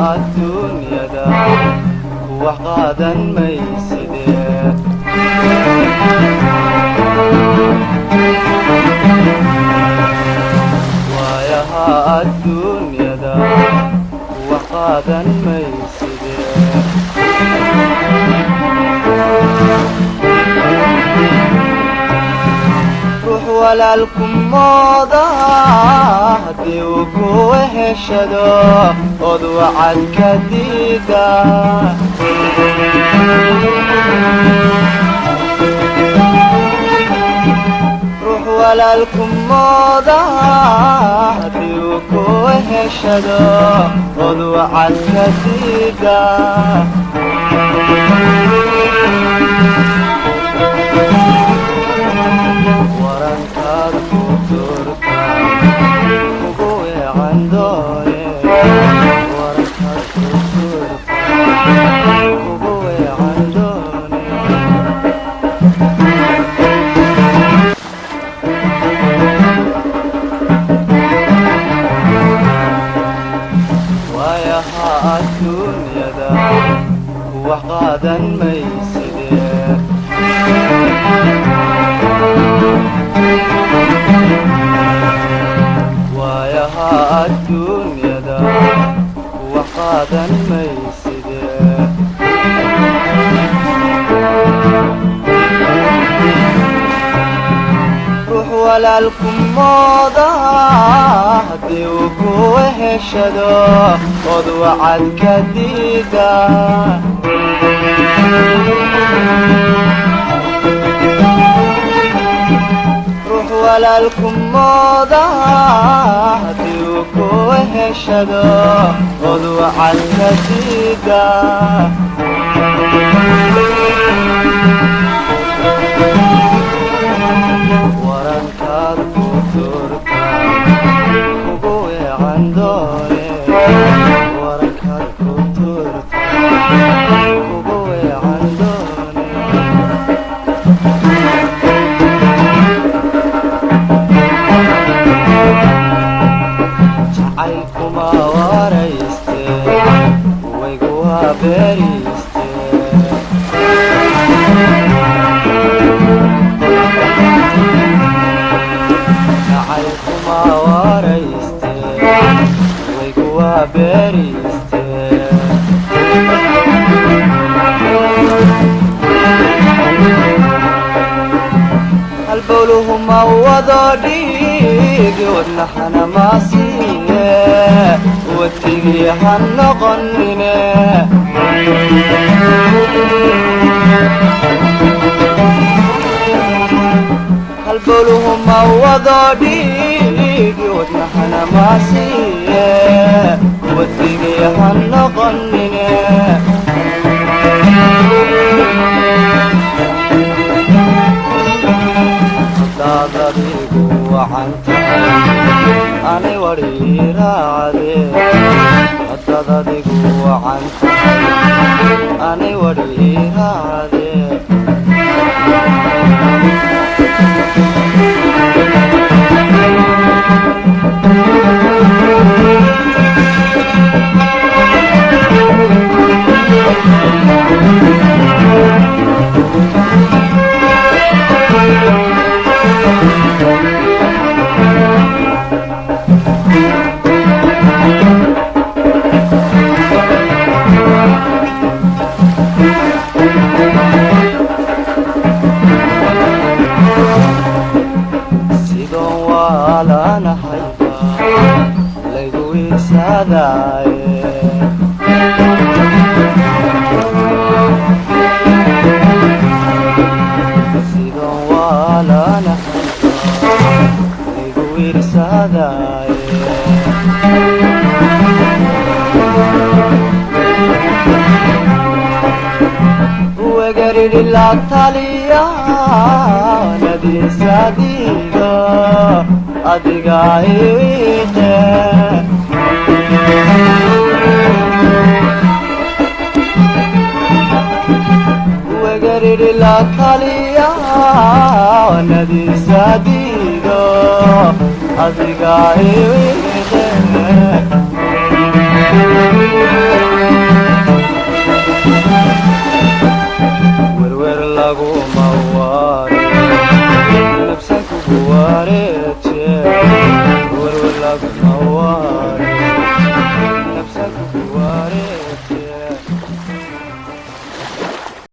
الدنيا دا وقادا ميسدين وياها الدنيا دا وقادا ميسدين روح walaalkum mooda haddii uu ku heshado od wacad ka diida ruux walaalkum mooda haddii uu ku heshado od wacad ka diida warankaad ku turta ugu weecan doone warankaad ku turta ugu weecan doone waayaha adduunyada wax qaadan maysideen waayaha adduunyada wax qaadan maysideen ruux walaalkum mooda haddii uu ku heshado od wacad ka diida walaalkum mooda haddii uu ku heshado od wacad ka diida warankaad ku turta ugu weecan doone warankaad ku turta ugu weecan doone jacaylkuma warayste waygu habeeriste jacaylkuma warayste waygu habeeriste halbowluhuma wado dhiigi wadnaxana maasiye wadigii ha noqonine halbowluhuma wado dhiigi wadnaxana maasiye wadigii ha noqonine daadadigu wacantahay ani wadhiiraacde daadadigu wacantahay ani wadhiiraacde sidoon waalanahayba laygu wiirsadaaye sidoon waalanahayba laygu wiirsadaaye wegariri la taliya nadiisadiga adiga iwiqe wegariri la taliya nadiisadiga adiga iwiqe werwer laguma waare nafsan kugu waareeje werwer laguma waare